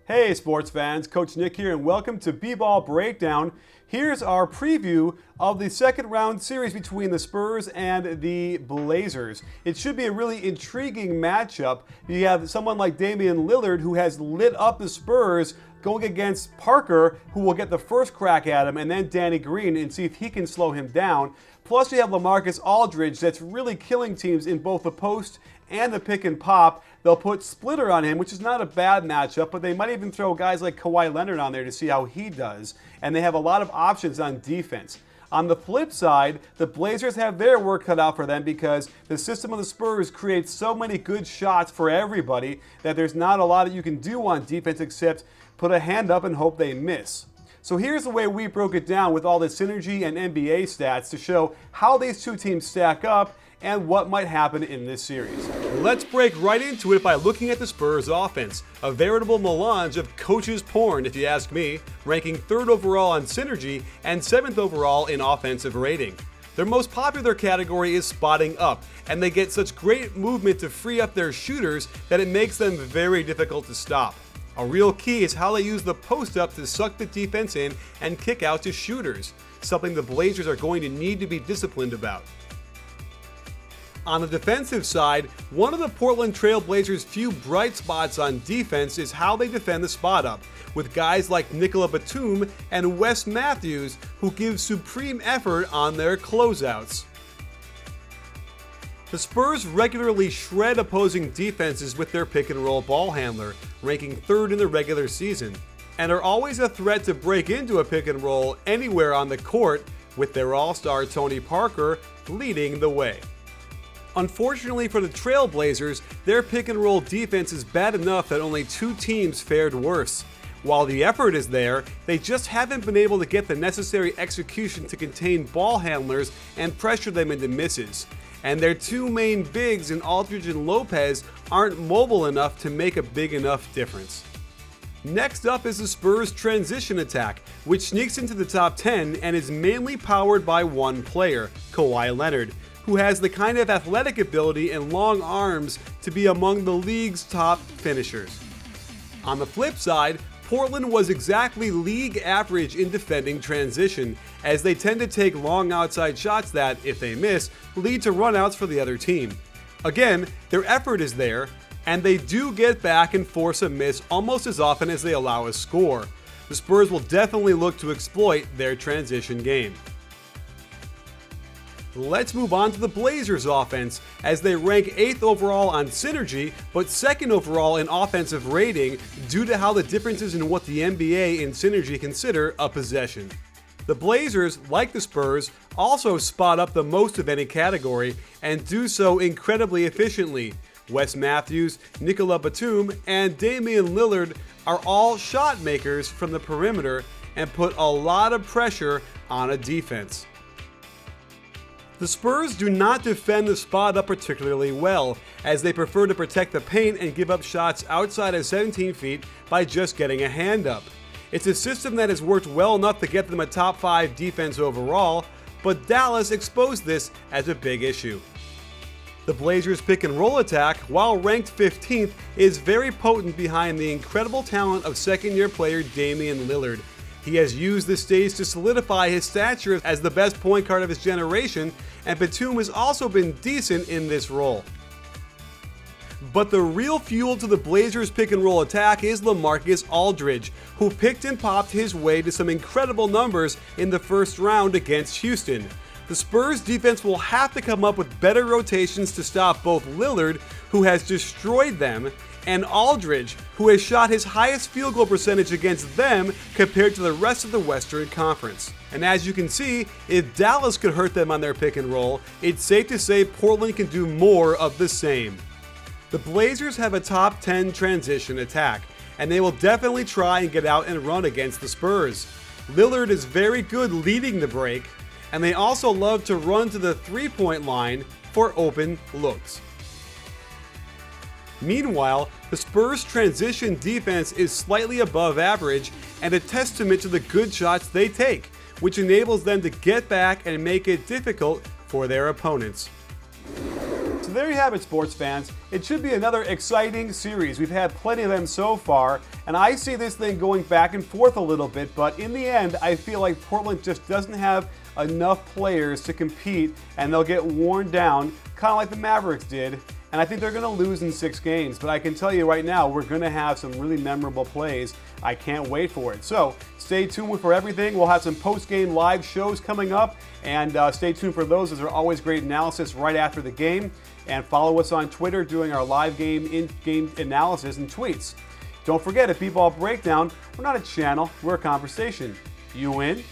Hey sports fans, Coach Nick here and welcome to B-Ball Breakdown. Here's our preview of the second round series between the Spurs and the Blazers. It should be a really intriguing matchup. You have someone like Damian Lillard who has lit up the Spurs going against Parker, who will get the first crack at him, and then Danny Green and see if he can slow him down. Plus you have Lillard Aldridge that's really killing teams in both the post and the pick and pop. They'll put Splitter on him, which is not a bad matchup, but they might even throw guys like Kawhi Leonard on there to see how he does. And they have a lot of options on defense. On the flip side, the Blazers have their work cut out for them because the system of the Spurs creates so many good shots for everybody that there's not a lot that you can do on defense except put a hand up and hope they miss. So here's the way we broke it down with all the synergy and NBA stats to show how these two teams stack up and what might happen in this series. Let's break right into it by looking at the Spurs offense, a veritable melange of coaches porn if you ask me, ranking 3rd overall on synergy and 7th overall in offensive rating. Their most popular category is spotting up, and they get such great movement to free up their shooters that it makes them very difficult to stop. A real key is how they use the post up to suck the defense in and kick out to shooters, something the Blazers are going to need to be disciplined about. On the defensive side, one of the Portland Trail Blazers' few bright spots on defense is how they defend the spot up, with guys like Nicola Batum and Wes Matthews who give supreme effort on their closeouts. The Spurs regularly shred opposing defenses with their pick and roll ball handler, ranking 3rd in the regular season, and are always a threat to break into a pick and roll anywhere on the court, with their all-star Tony Parker leading the way. Unfortunately for the Trailblazers, their pick and roll defense is bad enough that only 2 teams fared worse. While the effort is there, they just haven't been able to get the necessary execution to contain ball handlers and pressure them into misses. And their 2 main bigs in Aldridge and Lopez aren't mobile enough to make a big enough difference. Next up is the Spurs transition attack, which sneaks into the top 10 and is mainly powered by one player, Kawhi Leonard, who has the kind of athletic ability and long arms to be among the league's top finishers. On the flip side, Portland was exactly league average in defending transition, as they tend to take long outside shots that, if they miss, lead to runouts for the other team. Again, their effort is there, and they do get back and force a miss almost as often as they allow a score. The Spurs will definitely look to exploit their transition game. Let's move on to the Blazers offense, as they rank 8th overall on synergy, but 2nd overall in offensive rating due to how the differences in what the NBA and synergy consider a possession. The Blazers, like the Spurs, also spot up the most of any category and do so incredibly efficiently. Wes Matthews, Nicola Batum, and Damian Lillard are all shot makers from the perimeter and put a lot of pressure on a defense. The Spurs do not defend the spot up particularly well, as they prefer to protect the paint and give up shots outside of 17 feet by just getting a hand up. It's a system that has worked well enough to get them a top 5 defense overall, but Dallas exposed this as a big issue. The Blazers' pick and roll attack, while ranked 15th, is very potent behind the incredible talent of second-year player Damian Lillard. He has used this stage to solidify his stature as the best point guard of his generation, and Batum has also been decent in this role. But the real fuel to the Blazers' pick and roll attack is Lillard Aldridge, who picked and popped his way to some incredible numbers in the first round against Houston. The Spurs defense will have to come up with better rotations to stop both Lillard, who has destroyed them, and Aldridge, who has shot his highest field goal percentage against them compared to the rest of the Western Conference. And as you can see, if Dallas could hurt them on their pick and roll, it's safe to say Portland can do more of the same. The Blazers have a top 10 transition attack, and they will definitely try and get out and run against the Spurs. Lillard is very good leading the break, and they also love to run to the 3-point line for open looks. Meanwhile, the Spurs' transition defense is slightly above average and a testament to the good shots they take, which enables them to get back and make it difficult for their opponents. So there you have it, sports fans. It should be another exciting series. We've had plenty of them so far, and I see this thing going back and forth a little bit, but in the end, I feel like Portland just doesn't have enough players to compete, and they'll get worn down, kind of like the Mavericks did, and I think they're going to lose in 6 games. But I can tell you right now, we're going to have some really memorable plays. I can't wait for it. So stay tuned for everything. We'll have some post-game live shows coming up, and stay tuned for those, as they're always great analysis right after the game. And follow us on Twitter doing our live game in-game analysis and tweets. Don't forget, at B-Ball Breakdown, we're not a channel, we're a conversation. You in?